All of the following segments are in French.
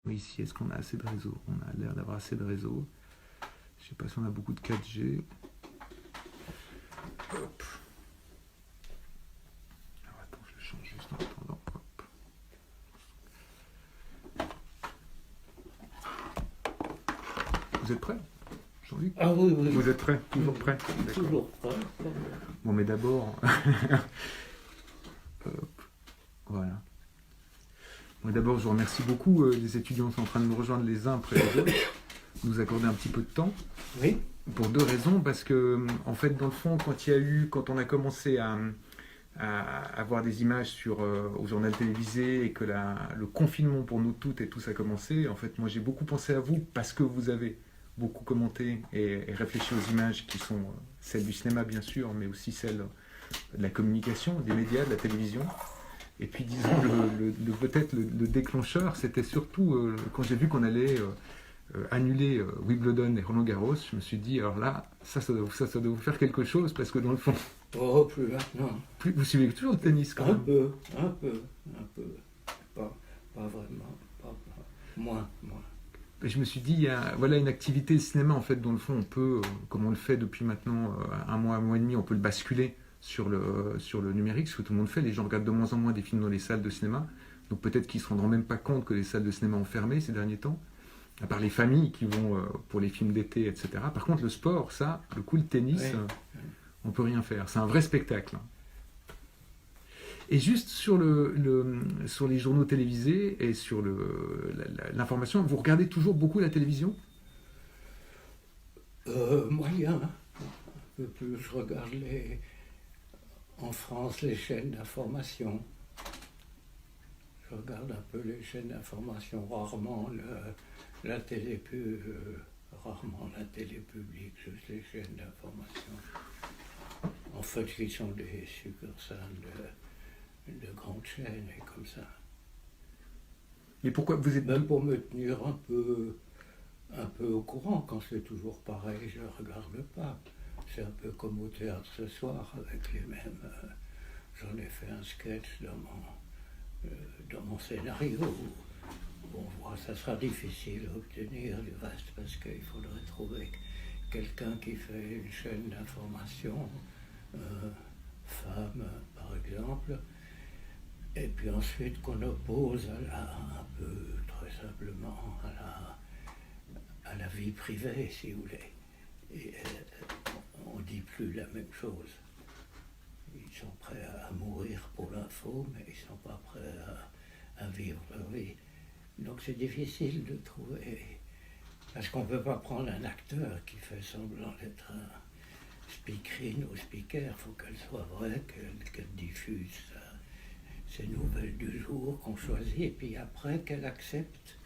Oui, ici, est-ce qu'on a assez de réseau? On a l'air d'avoir assez de réseau. Je ne sais pas si on a beaucoup de 4G. Hop. Alors attends, je le change juste en attendant. Hop. Vous êtes prêts, Jean-Luc? Ah oui, oui. Vous êtes prêts? Toujours prêts? Toujours prêt. Bon, mais d'abord... Hop. Voilà. Bon, d'abord, je vous remercie beaucoup. Les étudiants sont en train de nous rejoindre les uns après les autres. Nous accorder un petit peu de temps. Oui. Pour deux raisons. Parce que, en fait, dans le fond, quand on a commencé à avoir des images au journal télévisé et que le confinement pour nous toutes et tous a commencé, en fait, moi, j'ai beaucoup pensé à vous parce que vous avez beaucoup commenté et réfléchi aux images qui sont celles du cinéma, bien sûr, mais aussi celles de la communication, des médias, de la télévision. Et puis, disons, peut-être le déclencheur, c'était surtout quand j'ai vu qu'on allait annuler Wimbledon et Roland-Garros, je me suis dit, alors là, ça doit vous faire quelque chose, parce que dans le fond... Oh, plus maintenant. Vous suivez toujours le tennis, quand même. Un peu. Pas vraiment. Moins. Et je me suis dit, voilà une activité de cinéma, en fait, dont le fond, on peut, comme on le fait depuis maintenant un mois et demi, on peut le basculer sur le numérique, ce que tout le monde fait. Les gens regardent de moins en moins des films dans les salles de cinéma, donc peut-être qu'ils ne se rendront même pas compte que les salles de cinéma ont fermé ces derniers temps, à part les familles qui vont pour les films d'été, etc. Par contre, le sport, ça, le tennis, on ne peut rien faire. C'est un vrai spectacle. Et juste sur les journaux télévisés et sur l'information, vous regardez toujours beaucoup la télévision? Moyen. Un peu plus. Je regarde en France les chaînes d'information. Je regarde un peu les chaînes d'information, rarement la télé rarement la télé publique, juste les chaînes d'information. En fait, qui sont des succursales de grandes chaînes et comme ça. Et pourquoi vous êtes... Même pour me tenir un peu au courant, quand c'est toujours pareil, je ne regarde pas. C'est un peu comme au théâtre ce soir, avec les mêmes... j'en ai fait un sketch dans mon scénario. Bon, ça sera difficile d'obtenir du reste parce qu'il faudrait trouver quelqu'un qui fait une chaîne d'information, femme par exemple, et puis ensuite qu'on oppose un peu très simplement à la vie privée, si vous voulez. Et on ne dit plus la même chose. Ils sont prêts à mourir pour l'info, mais ils ne sont pas prêts à vivre leur vie. Donc c'est difficile de trouver, parce qu'on ne peut pas prendre un acteur qui fait semblant d'être un speakerine ou speaker, il faut qu'elle soit vraie, qu'elle diffuse ces nouvelles du jour qu'on choisit, et puis après qu'elle accepte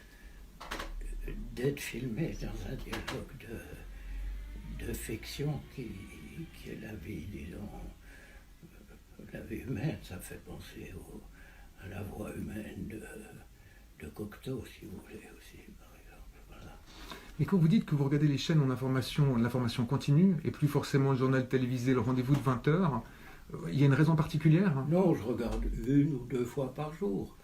d'être filmée dans un dialogue de fiction qui est la vie, disons, la vie humaine. Ça fait penser à la voix humaine de Cocteau, si vous voulez, aussi, par exemple. Voilà. Et quand vous dites que vous regardez les chaînes l'information continue, et plus forcément le journal télévisé, le rendez-vous de 20h, il y a une raison particulière? Non, je regarde 1 ou 2 fois par jour.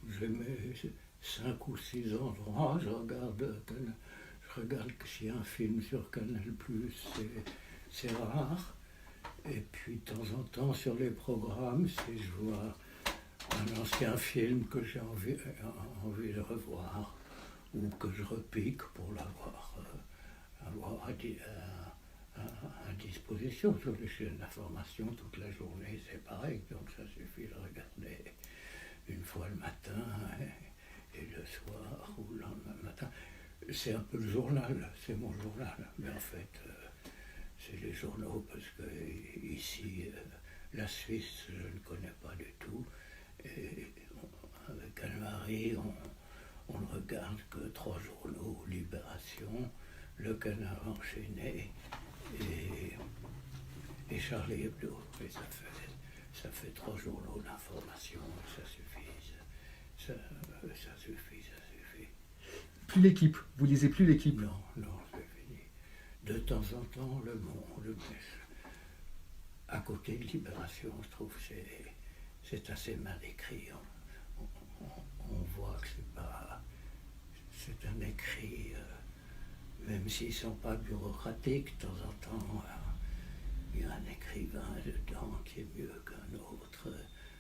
J'ai mes 5 ou 6 endroits, je regarde que s'il y a un film sur Canal+, c'est rare. Et puis de temps en temps sur les programmes, si je vois un ancien film que j'ai envie de revoir, ou que je repique pour l'avoir à disposition sur les chaînes d'information toute la journée, c'est pareil, donc ça suffit de regarder une fois le matin et le soir ou le lendemain matin. C'est un peu le journal, c'est mon journal, mais en fait c'est les journaux parce que ici la Suisse je ne connais pas du tout, et avec Anne-Marie on ne regarde que 3 journaux, Libération, Le Canard enchaîné et Charlie Hebdo. Et ça fait 3 journaux d'information, ça suffit. Ça suffit. Plus l'équipe, vous lisez plus l'équipe? Non, c'est fini. De temps en temps, Le Monde, mais à côté de Libération, je trouve que c'est assez mal écrit. On voit que c'est un écrit, même s'ils ne sont pas bureaucratiques, de temps en temps, il y a un écrivain dedans qui est mieux qu'un autre,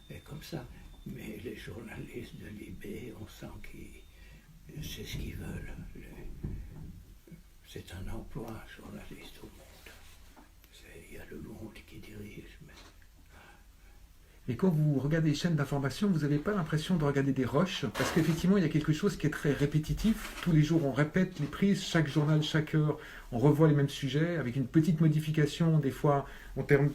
et comme ça. Mais les journalistes de Libé, on sent qu'ils c'est ce qu'ils veulent. C'est un emploi, journaliste au monde. Il y a le monde qui dirige. Et quand vous regardez les chaînes d'information, vous n'avez pas l'impression de regarder des rushs, parce qu'effectivement, il y a quelque chose qui est très répétitif. Tous les jours, on répète les prises, chaque journal, chaque heure, on revoit les mêmes sujets, avec une petite modification, des fois, en termes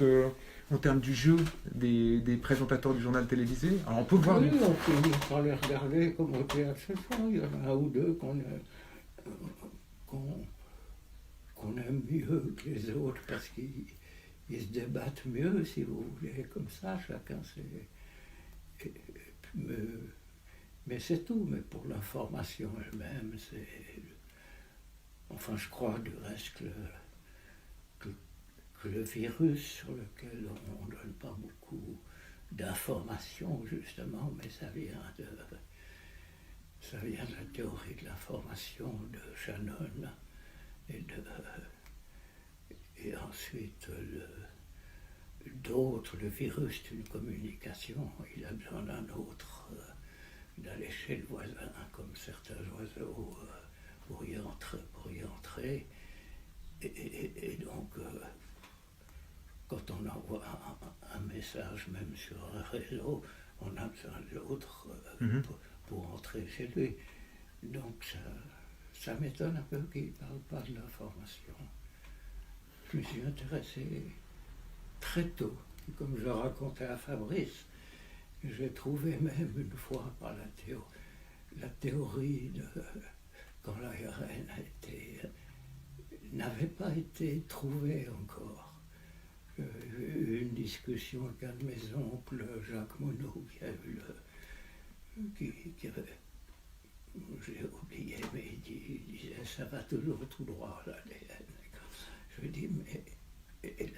du jeu des présentateurs du journal télévisé. Alors, on peut voir... Oui, on finit par les regarder comme au théâtre ce soir. Il y en a un ou deux qu'on aime mieux que les autres, parce qu'ils se débattent mieux, si vous voulez, comme ça, chacun sait. Mais c'est tout, mais pour l'information elle-même, c'est... Enfin, je crois du reste que le virus sur lequel on ne donne pas beaucoup d'informations, justement, mais ça vient de la théorie de l'information de Shannon, et ensuite le virus d'une communication, il a besoin d'un autre, d'aller chez le voisin, comme certains oiseaux, pour y entrer. Et donc, quand on envoie un message, même sur un réseau, on a besoin de l'autre pour entrer chez lui. Donc ça m'étonne un peu qu'il ne parle pas de l'information. Je me suis intéressé très tôt, comme je racontais à Fabrice. J'ai trouvé même une fois par la théorie de quand l'ARN n'avait pas été trouvée encore. J'ai eu une discussion avec un de mes oncles, Jacques Monod, qui avait, j'ai oublié, mais il disait ça va toujours tout droit l'ADN. Je lui dis mais et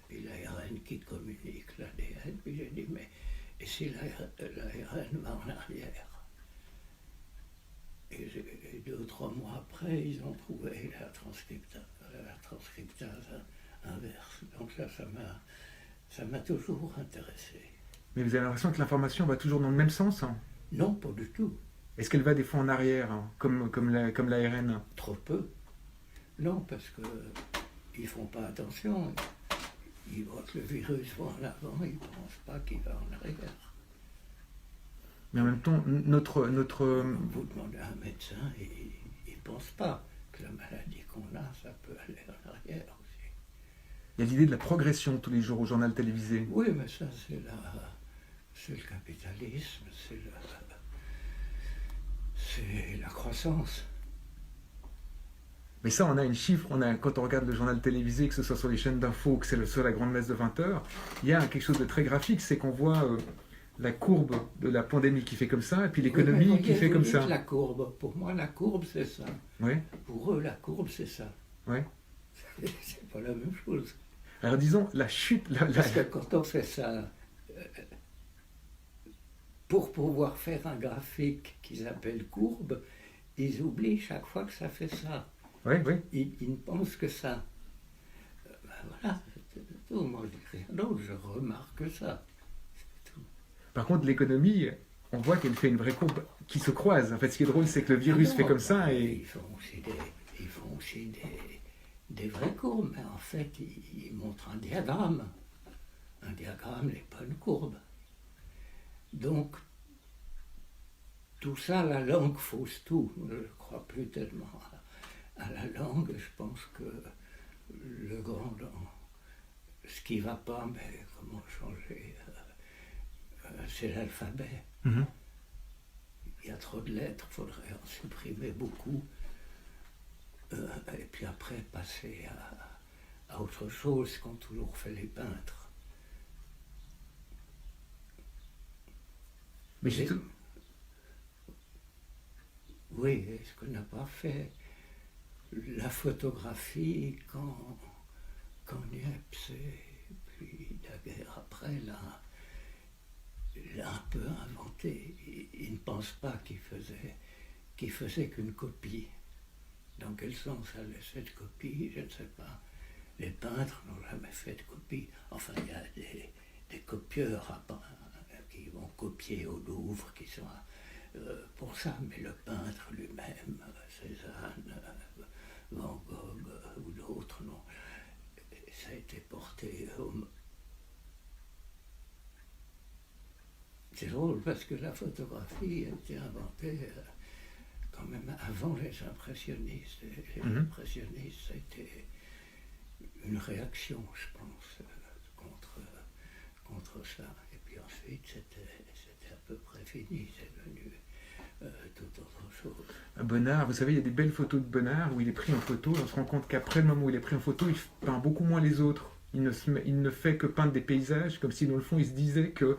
puis l'ARN qui communique l'ADN, puis j'ai dit mais et si l'ARN va en arrière? Et 2 ou 3 mois après, ils ont trouvé la transcriptase inverse. Donc ça m'a toujours intéressé. Mais vous avez l'impression que l'information va toujours dans le même sens, hein? Non, pas du tout. Est-ce qu'elle va des fois en arrière, hein, comme l'ARN? Trop peu. Non, parce qu'ils ne font pas attention. Ils voient que le virus va en avant, ils ne pensent pas qu'il va en arrière. Mais en même temps, notre... Vous demandez à un médecin, il ne pense pas que la maladie qu'on a, ça peut aller en arrière aussi. Il y a l'idée de la progression tous les jours au journal télévisé. Oui, mais ça, c'est le capitalisme, c'est la croissance. Mais ça, on a une chiffre, quand on regarde le journal télévisé, que ce soit sur les chaînes d'infos, que c'est sur la grande messe de 20h, il y a quelque chose de très graphique, c'est qu'on voit la courbe de la pandémie qui fait comme ça, et puis l'économie oui, qui fait comme ça. La courbe, pour moi, la courbe, c'est ça. Oui. Pour eux, la courbe, c'est ça. Oui. C'est pas la même chose. Alors disons, la chute... Parce que quand on fait ça, pour pouvoir faire un graphique qu'ils appellent courbe, ils oublient chaque fois que ça fait ça. Oui, oui. Ils ne pensent que ça. Voilà, c'est tout. Moi, je dis rien d'autre, je remarque ça. C'est tout. Par contre, l'économie, on voit qu'elle fait une vraie courbe qui se croise. En fait, ce qui est drôle, c'est que le virus fait comme ça et... Ils font aussi des vraies courbes, mais en fait, ils montrent un diagramme. Un diagramme n'est pas une courbe. Donc, tout ça, la langue fausse tout. Je ne crois plus tellement à la langue. Je pense que ce qui ne va pas, mais comment changer, c'est l'alphabet. Mm-hmm. Il y a trop de lettres, il faudrait en supprimer beaucoup. Et puis après, passer à autre chose qu'ont toujours fait les peintres. Mais c'est tout... Oui, ce qu'on n'a pas fait, la photographie quand Niepce et puis Daguerre après l'a un peu inventé. Il ne pense pas qu'il faisait qui faisait qu'une copie. Dans quel sens elle laissait de copie, je ne sais pas. Les peintres n'ont jamais fait de copie. Enfin, il y a des copieurs qui vont copier au Louvre, qui sont pour ça, mais le peintre lui-même, Cézanne, Van Gogh ou d'autres, non. Ça a été porté au... C'est drôle parce que la photographie a été inventée quand même avant les impressionnistes. Les impressionnistes, ça a été une réaction, je pense, contre ça. Et puis ensuite, c'était à peu près fini, c'est devenu tout autre chose. Bonnard, vous savez, il y a des belles photos de Bonnard où il est pris en photo, et on se rend compte qu'après le moment où il est pris en photo, il peint beaucoup moins les autres. Il ne fait que peindre des paysages, comme si dans le fond il se disait que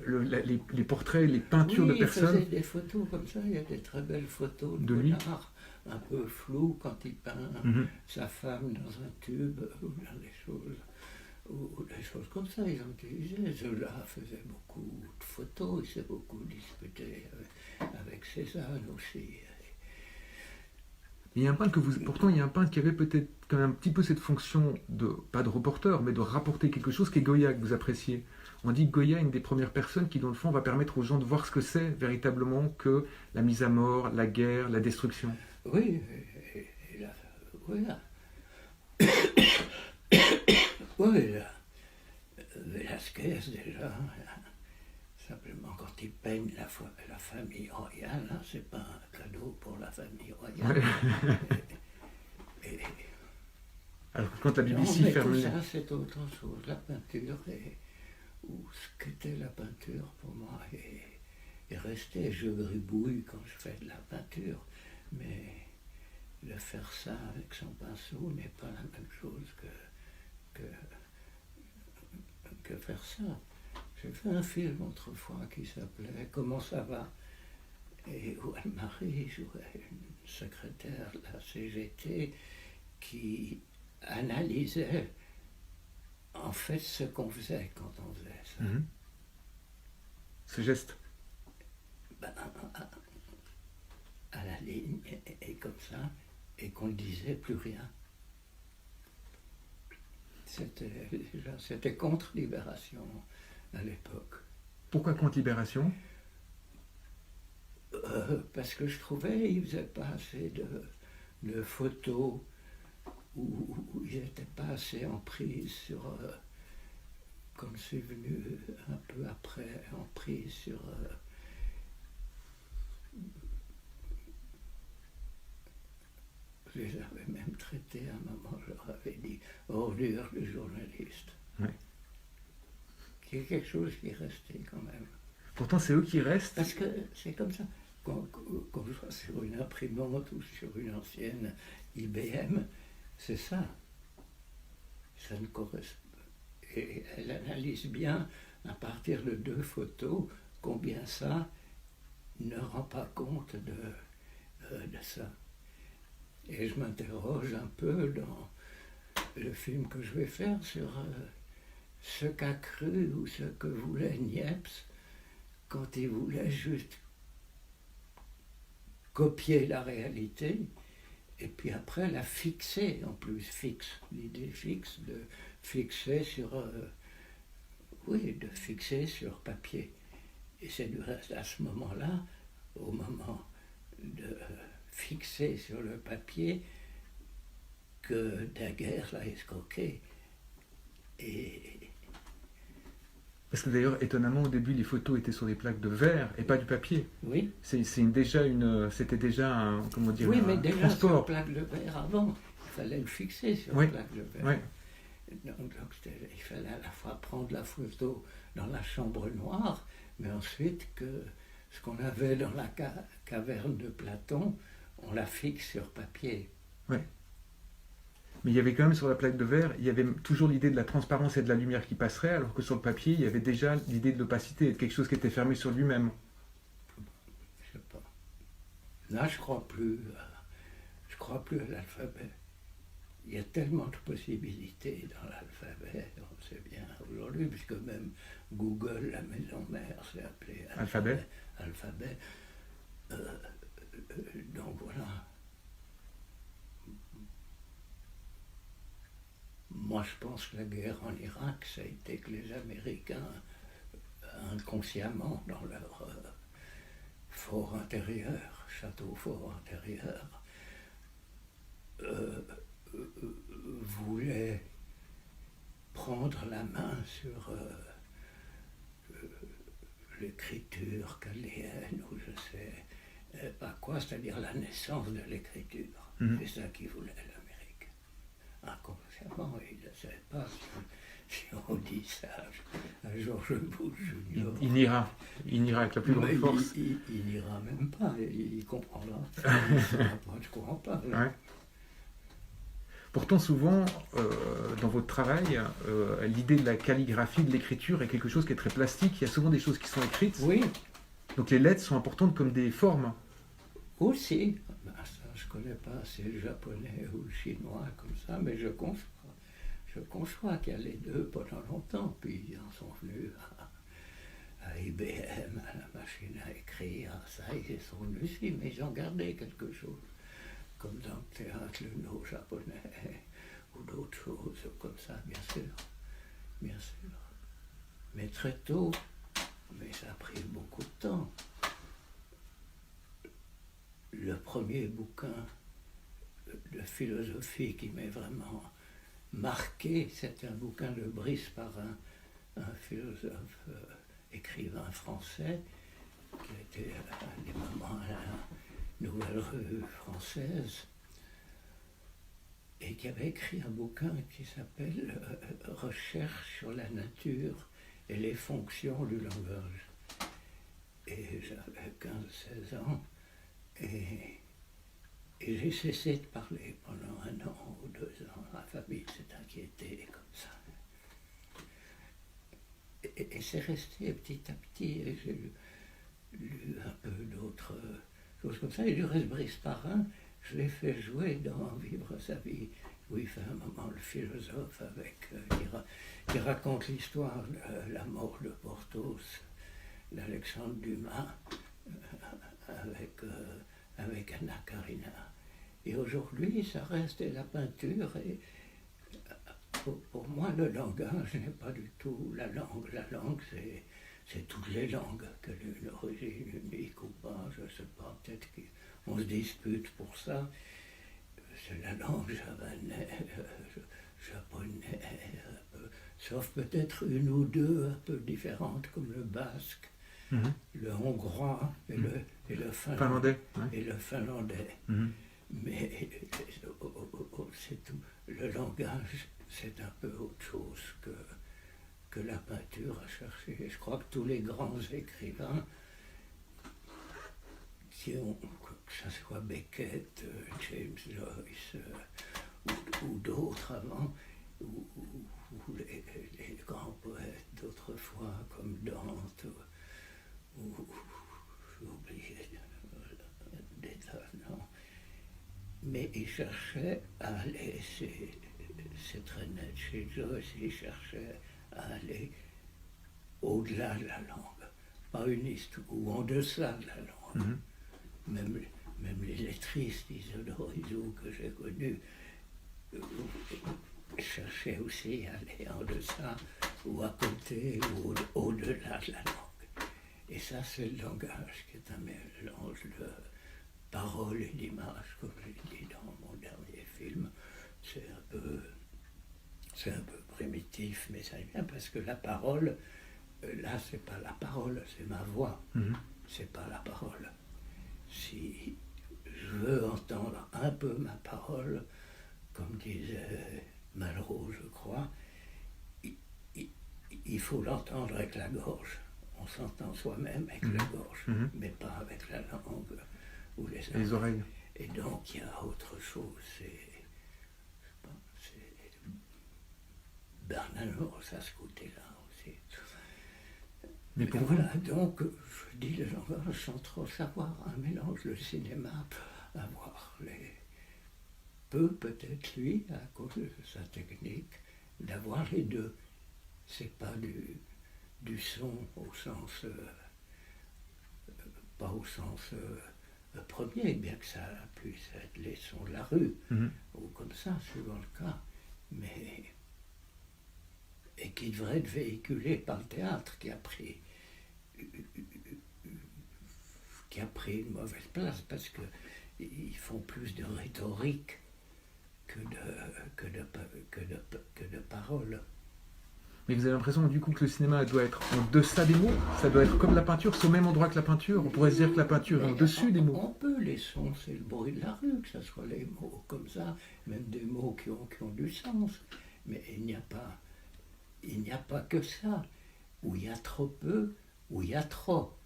les portraits, les peintures de personnes... Il faisait des photos comme ça, il y a des très belles photos de lui. Bonnard, un peu floues quand il peint sa femme dans un tube, ou dans des choses comme ça, ils ont utilisé. Zola faisait beaucoup de photos, il s'est beaucoup disputé avec Cézanne aussi. Il y a un peintre pourtant il y a un peintre qui avait peut-être quand même un petit peu cette fonction de, pas de reporter, mais de rapporter quelque chose, qui est Goya, que vous appréciez. On dit que Goya est une des premières personnes qui, dans le fond, va permettre aux gens de voir ce que c'est véritablement que la mise à mort, la guerre, la destruction. Oui, et là, voilà. Oui, Velázquez déjà, simplement quand il peigne la famille royale, hein, c'est pas un cadeau pour la famille royale. Ouais. Alors quand la BBC non, ferme... tout ça, c'est autre chose. La peinture, ou ce qu'était la peinture pour moi, est resté. Je gribouille quand je fais de la peinture, mais de faire ça avec son pinceau n'est pas la même chose que faire ça. J'ai fait un film autrefois qui s'appelait « Comment ça va ?» et où Anne-Marie jouait une secrétaire de la CGT qui analysait en fait ce qu'on faisait quand on faisait ça. Ce geste. Ben, à la ligne, et comme ça, et qu'on ne disait plus rien. C'était contre Libération à l'époque. Pourquoi contre Libération ? Parce que je trouvais qu'ils ne faisaient pas assez de photos, où ils n'étaient pas assez en prise sur, comme c'est venu un peu après, en prise sur... Je les avais même traités à un moment, je leur avais dit ordure de journaliste. Ouais. Qui est quelque chose qui est resté quand même. Pourtant, c'est eux qui restent. Parce que c'est comme ça. Quand je vois sur une imprimante ou sur une ancienne IBM, c'est ça. Ça ne correspond. Et elle analyse bien, à partir de 2 photos, combien ça ne rend pas compte de ça. Et je m'interroge un peu dans le film que je vais faire sur ce qu'a cru ou ce que voulait Niepce quand il voulait juste copier la réalité et puis après la fixer, en plus l'idée fixe de fixer sur de fixer sur papier. Et c'est du reste à ce moment-là, au moment de fixer sur le papier, que Daguerre l'a escroqué. Parce que d'ailleurs, étonnamment, au début, les photos étaient sur des plaques de verre et pas du papier. Oui. C'était déjà un, comment dire, oui, mais un déjà transport. sur plaque de verre avant, il fallait le fixer sur plaque de verre. Oui. Donc il fallait à la fois prendre la photo dans la chambre noire, mais ensuite que ce qu'on avait dans la caverne de Platon, on la fixe sur papier. Oui. Mais il y avait quand même sur la plaque de verre, il y avait toujours l'idée de la transparence et de la lumière qui passerait, alors que sur le papier, il y avait déjà l'idée de l'opacité, de quelque chose qui était fermé sur lui-même. Je sais pas. Là, je crois plus à l'alphabet. Il y a tellement de possibilités dans l'alphabet, on sait bien aujourd'hui, puisque même Google, la maison mère, s'est appelée Alphabet. Alphabet. Donc voilà. Moi, je pense que la guerre en Irak, ça a été que les Américains, inconsciemment, dans leur fort intérieur, château fort intérieur, voulaient prendre la main sur l'écriture chaldéenne, ou je sais pas quoi, c'est-à-dire la naissance de l'écriture. C'est ça qu'ils voulaient, l'Amérique. Inconsciemment, ils ne savaient pas si on dit ça à George Bush Junior. Il ira avec la plus grande force. Il n'ira même pas, il comprendra. Il ne saura pas de quoi on parle. Ouais. Pourtant, souvent, dans votre travail, l'idée de la calligraphie, de l'écriture est quelque chose qui est très plastique. Il y a souvent des choses qui sont écrites. Oui. Donc les lettres sont importantes comme des formes. Aussi. Ben, ça, je ne connais pas assez le japonais ou le chinois comme ça, mais je conçois qu'il y a les deux pendant longtemps. Puis ils en sont venus à IBM, à la machine à écrire, à ça, ils sont venus aussi, mais ils ont gardé quelque chose. Comme dans le théâtre, le no japonais, ou d'autres choses comme ça, bien sûr. Bien sûr. Mais très tôt, mais ça a pris beaucoup de temps. Le premier bouquin de philosophie qui m'est vraiment marqué, c'est un bouquin de Brice Parrain, un philosophe écrivain français, qui a été à des moments à la Nouvelle Revue française, et qui avait écrit un bouquin qui s'appelle Recherche sur la nature et les fonctions du langage. Et j'avais 15-16 ans, et j'ai cessé de parler pendant 1 an ou 2 ans. Ma famille s'est inquiétée comme ça. Et c'est resté petit à petit, et j'ai lu un peu d'autres choses comme ça. Et du reste, Brice Parrain, je l'ai fait jouer dans Vivre sa vie, où il fait un moment le philosophe qui raconte l'histoire de la mort de Porthos, d'Alexandre Dumas, avec Anna Karina. Et aujourd'hui, ça reste la peinture, et pour moi, le langage n'est pas du tout la langue. La langue, c'est toutes les langues, qu'elle ait une origine unique ou pas, je ne sais pas, peut-être qu'on se dispute pour ça. C'est la langue javanaise, japonais, sauf peut-être une ou deux un peu différentes, comme le basque, le hongrois et le finlandais. Ouais. Et le finlandais. Mais c'est tout. Le langage, c'est un peu autre chose que la peinture à chercher. Je crois que tous les grands écrivains, que ce soit Beckett, James Joyce ou d'autres avant, ou les grands poètes d'autrefois comme Dante, ou j'ai oublié des tas, non. Mais ils cherchaient à aller, c'est très net chez Joyce, ils cherchaient à aller au-delà de la langue, pas une histoire, ou en deçà de la langue. Même les lettristes d'Isidore Isou que j'ai connus cherchaient aussi à aller en deçà, ou à côté, ou au-delà de la langue. Et ça, c'est le langage qui est un mélange de paroles et d'images, comme j'ai dit dans mon dernier film. C'est un peu primitif, mais ça vient parce que la parole, là, c'est pas la parole, c'est ma voix. C'est pas la parole. Si je veux entendre un peu ma parole, comme disait Malraux, je crois, il faut l'entendre avec la gorge. On s'entend soi-même avec la gorge, mais pas avec la langue ou les oreilles. Et donc il y a autre chose, c'est Bernanos à ce côté-là aussi. Mais voilà, donc je dis le langage sans trop savoir, un mélange. Le cinéma peut avoir peut-être lui, à cause de sa technique, d'avoir les deux. C'est pas du son au sens, pas au sens le premier, bien que ça puisse être les sons de la rue, ou comme ça, suivant le cas, mais et qui devrait être véhiculé par le théâtre qui a pris une mauvaise place parce qu'ils font plus de rhétorique que de paroles. Mais vous avez l'impression du coup que le cinéma doit être en deçà des mots? Ça doit être comme la peinture, c'est au même endroit que la peinture? On pourrait se dire que la peinture est en dessus des mots? On peut, les sons, c'est le bruit de la rue, que ce soit les mots comme ça, même des mots qui ont du sens. Mais il n'y a pas que ça. Où il y a trop peu, où il y a trop.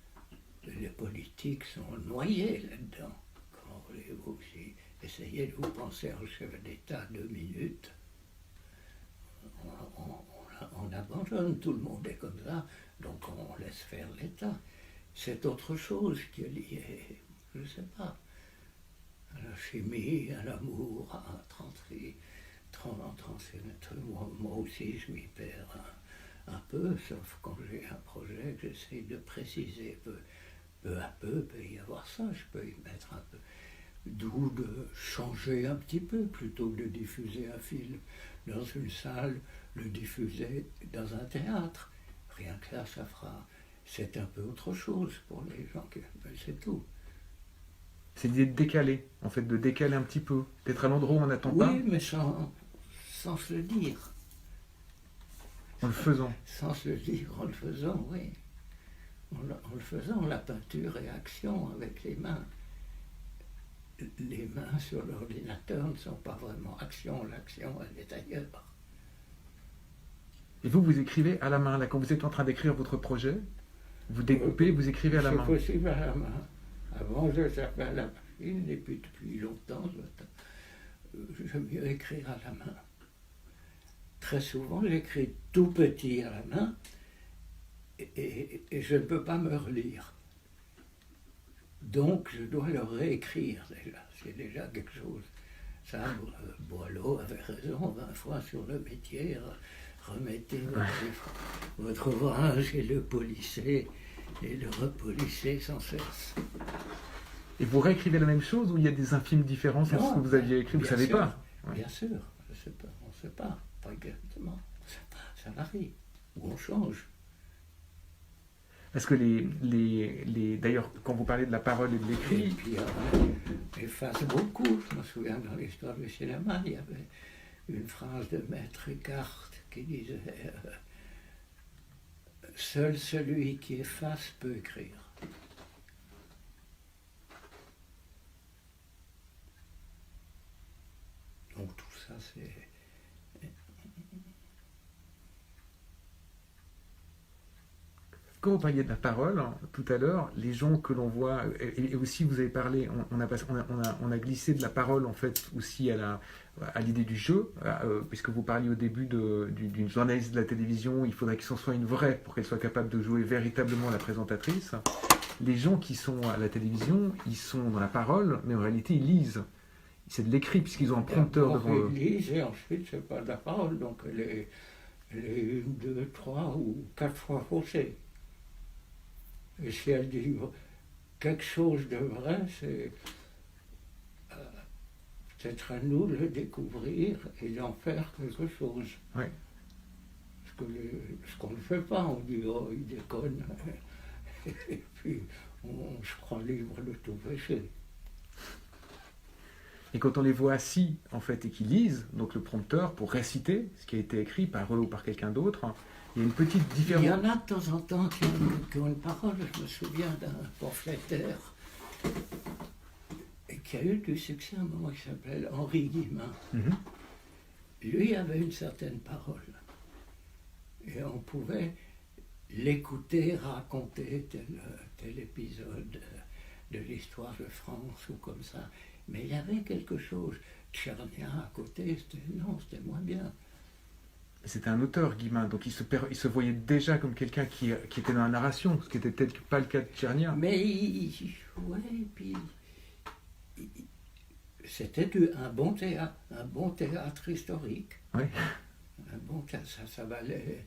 Les politiques sont noyés là-dedans. Comment voulez-vous, si essayez de vous penser au chef d'État 2 minutes, on abandonne, tout le monde est comme ça, donc on laisse faire l'État. C'est autre chose qui est lié, je ne sais pas, à la chimie, à l'amour, à moi aussi je m'y perds un peu, sauf quand j'ai un projet que j'essaie de préciser peu à peu, peut y avoir ça, je peux y mettre un peu. D'où de changer un petit peu, plutôt que de diffuser un film dans une salle, le diffuser dans un théâtre. Rien que ça fera. C'est un peu autre chose pour les gens, c'est tout. C'est l'idée de décaler, en fait, de décaler un petit peu, d'être à l'endroit où on n'attend pas. Oui, mais sans se le dire. En le faisant. Sans se le dire, en le faisant, oui. En le faisant, la peinture est action avec les mains. Les mains sur l'ordinateur ne sont pas vraiment action, l'action elle est ailleurs. Et vous écrivez à la main, là, quand vous êtes en train d'écrire votre projet, vous découpez, vous écrivez à la main. C'est possible à la main. Avant, je servais à la machine, et puis depuis longtemps, j'aime mieux écrire à la main. Très souvent, j'écris tout petit à la main, et je ne peux pas me relire. Donc, je dois le réécrire déjà. C'est déjà quelque chose. Ça, Boileau avait raison 20 fois sur le métier. Remettez votre ouvrage et le polissez, et le repolissez sans cesse. Et vous réécrivez la même chose ou il y a des infimes différences entre ce que vous aviez écrit? Vous ne savez pas? Bien sûr, je sais pas, on ne sait pas exactement. On sait pas, ça varie, ou on change. Parce que d'ailleurs, quand vous parlez de la parole et de l'écrit... Et puis, j'efface beaucoup. Je me souviens, dans l'histoire du cinéma, il y avait une phrase de Maître Eckhart qui disait « Seul celui qui efface peut écrire ». Donc tout ça, c'est... Quand vous parliez de la parole, tout à l'heure, les gens que l'on voit, et aussi vous avez parlé, on a glissé de la parole en fait aussi à l'idée du jeu, puisque vous parliez au début d'une journaliste de la télévision, il faudrait qu'il s'en soit une vraie pour qu'elle soit capable de jouer véritablement la présentatrice. Les gens qui sont à la télévision, ils sont dans la parole, mais en réalité ils lisent. C'est de l'écrit puisqu'ils ont un prompteur devant eux. Ils lisent et ensuite c'est pas de la parole, donc elle est 1, 2, 3 ou 4 fois faussée. Et si elle dit quelque chose de vrai, c'est peut-être à nous de le découvrir et d'en faire quelque chose. Oui. Ce qu'on ne fait pas, on dit « oh, il déconne », et puis on se croit libre de tout péché. Et quand on les voit assis, en fait, et qu'ils lisent, donc le prompteur, pour réciter ce qui a été écrit par eux ou par quelqu'un d'autre, il y a une petite différence. Il y en a de temps en temps qui ont une parole. Je me souviens d'un pamphlétaire et qui a eu du succès à un moment, qui s'appelle Henri Guillemin. Lui avait une certaine parole. Et on pouvait l'écouter raconter tel épisode de l'histoire de France ou comme ça. Mais il y avait quelque chose. Tchernia à côté, c'était moins bien. C'était un auteur, Guillemin, donc il se voyait déjà comme quelqu'un qui était dans la narration, ce qui était peut-être pas le cas de Tchernia. Mais puis c'était un bon théâtre historique. Oui. Un bon théâtre, ça valait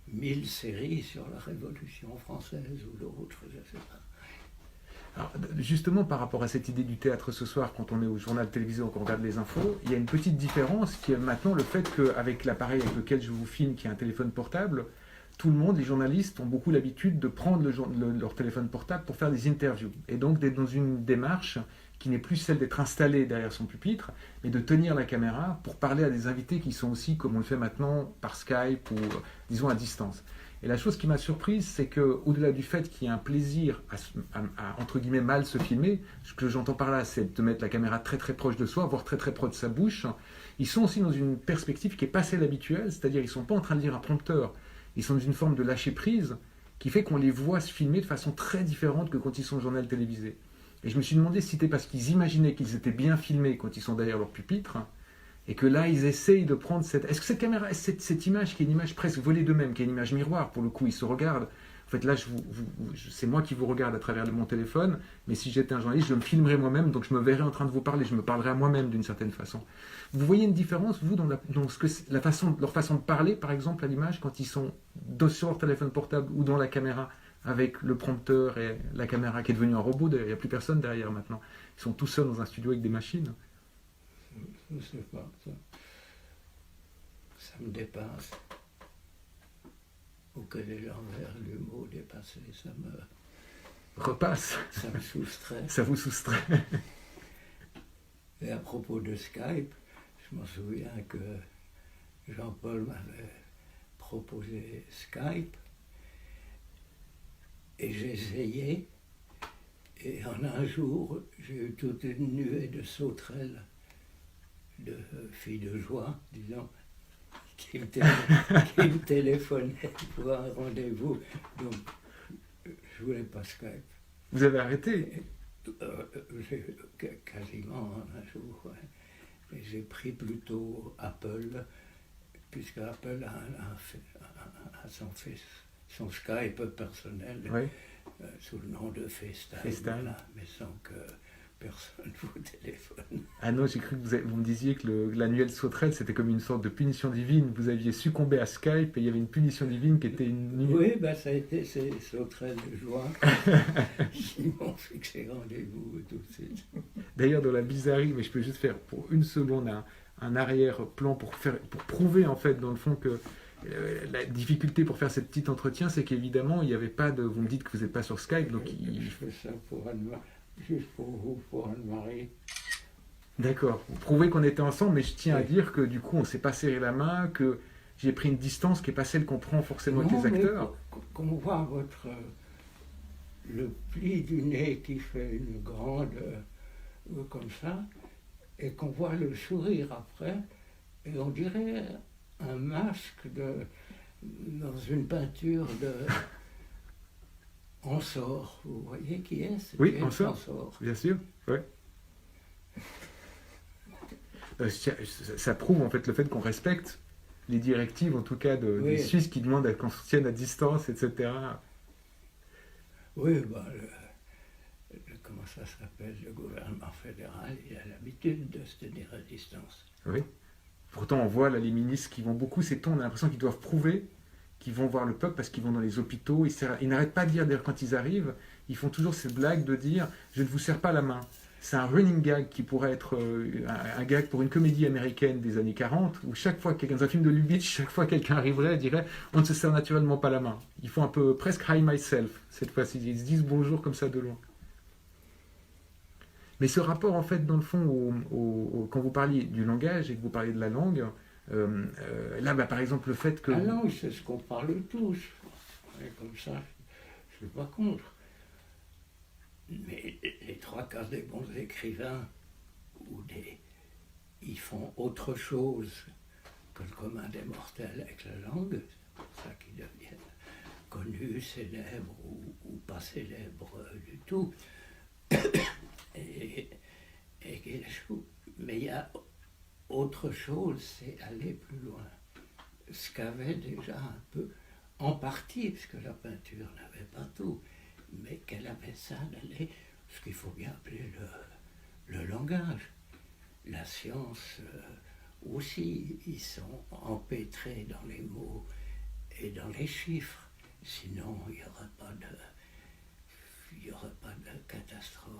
1000 séries sur la Révolution française ou l'autre, je ne sais pas. Alors, justement, par rapport à cette idée du théâtre ce soir, quand on est au journal télévisé ou qu'on regarde les infos, il y a une petite différence qui est maintenant le fait qu'avec l'appareil avec lequel je vous filme, qui est un téléphone portable, tout le monde, les journalistes, ont beaucoup l'habitude de prendre leur téléphone portable pour faire des interviews. Et donc d'être dans une démarche qui n'est plus celle d'être installé derrière son pupitre, mais de tenir la caméra pour parler à des invités qui sont aussi, comme on le fait maintenant, par Skype ou, disons, à distance. Et la chose qui m'a surprise, c'est qu'au-delà du fait qu'il y a un plaisir entre guillemets, mal se filmer, ce que j'entends par là, c'est de mettre la caméra très très proche de soi, voire très très proche de sa bouche, ils sont aussi dans une perspective qui n'est pas celle habituelle, c'est-à-dire ils ne sont pas en train de lire un prompteur, ils sont dans une forme de lâcher-prise qui fait qu'on les voit se filmer de façon très différente que quand ils sont au journal télévisé. Et je me suis demandé si c'était parce qu'ils imaginaient qu'ils étaient bien filmés quand ils sont derrière leur pupitre, et que là, ils essayent de prendre cette... Est-ce que cette caméra, cette image qui est une image presque volée d'eux-mêmes, qui est une image miroir, pour le coup, ils se regardent. En fait, là, c'est moi qui vous regarde à travers mon téléphone, mais si j'étais un journaliste, je me filmerais moi-même, donc je me verrais en train de vous parler, je me parlerais à moi-même d'une certaine façon. Vous voyez une différence, vous, dans leur façon de parler, par exemple, à l'image, quand ils sont sur leur téléphone portable ou dans la caméra, avec le prompteur et la caméra qui est devenue un robot, il n'y a plus personne derrière maintenant. Ils sont tout seuls dans un studio avec des machines. Je ne sais pas, ça me dépasse. Ou que l'envers du mot dépassé, ça me... Repasse. Ça me soustrait. Ça vous soustrait. Et à propos de Skype, je m'en souviens que Jean-Paul m'avait proposé Skype, et j'ai essayé, et en un jour, j'ai eu toute une nuée de sauterelles, de filles de joie, disons, qui me téléphonaient pour un rendez-vous. Donc, je voulais pas Skype. Vous avez arrêté? Quasiment un jour, ouais. Et j'ai pris plutôt Apple, puisque Apple a son Skype personnel, Oui. Sous le nom de FaceTime. Voilà, mais sans que personne vous téléphone. Ah non, j'ai cru que vous me disiez que l'annuel sauterelle, c'était comme une sorte de punition divine. Vous aviez succombé à Skype et il y avait une punition divine qui était une... Oui, ben ça a été ces sauterelles de joie qui m'ont fixé rendez-vous tout de suite. D'ailleurs, dans la bizarrerie, mais je peux juste faire pour une seconde un arrière-plan pour prouver en fait, dans le fond, que la difficulté pour faire ce petit entretien, c'est qu'évidemment, il n'y avait pas de... Vous me dites que vous n'êtes pas sur Skype, donc... Je fais ça pour Anne-Marie. Juste pour vous, pour Anne-Marie. D'accord. Vous prouvez qu'on était ensemble, mais je tiens à dire que du coup, on ne s'est pas serré la main, que j'ai pris une distance qui n'est pas celle qu'on prend forcément avec les acteurs. Qu'on voit le pli du nez qui fait une grande comme ça, et qu'on voit le sourire après, et on dirait un masque dans une peinture de... Ensort, vous voyez qui est? Oui, Ensort, bien sûr. Ouais. Ça prouve en fait le fait qu'on respecte les directives, en tout cas des Suisses qui demandent qu'on se tienne à distance, etc. Oui, bah, comment ça s'appelle? Le gouvernement fédéral, il a l'habitude de se tenir à distance. Oui. Pourtant, on voit là, les ministres qui vont beaucoup s'étendre, on a l'impression qu'ils doivent prouver qu'ils vont voir le peuple parce qu'ils vont dans les hôpitaux. Ils n'arrêtent pas de dire, d'ailleurs, quand ils arrivent, ils font toujours ces blagues de dire « je ne vous serre pas la main ». C'est un running gag qui pourrait être un gag pour une comédie américaine des années 40, où chaque fois, dans un film de Lubitsch, chaque fois quelqu'un arriverait, dirait « on ne se serre naturellement pas la main ». Ils font un peu presque « hi myself » cette fois-ci, ils se disent bonjour comme ça de loin. Mais ce rapport, en fait, dans le fond, quand vous parliez du langage et que vous parliez de la langue, là, bah, par exemple, le fait que... La langue, c'est ce qu'on parle tous. Et comme ça, je ne suis pas contre. Mais les trois quarts des bons écrivains, ils font autre chose que le commun des mortels avec la langue. C'est pour ça qu'ils deviennent connus, célèbres ou pas célèbres du tout. Mais il y a autre chose, c'est aller plus loin. Ce qu'avait déjà un peu, en partie, puisque la peinture n'avait pas tout, mais qu'elle avait ça d'aller, ce qu'il faut bien appeler le langage. La science aussi, ils sont empêtrés dans les mots et dans les chiffres, sinon il n'y aurait pas de catastrophe. catastrophe.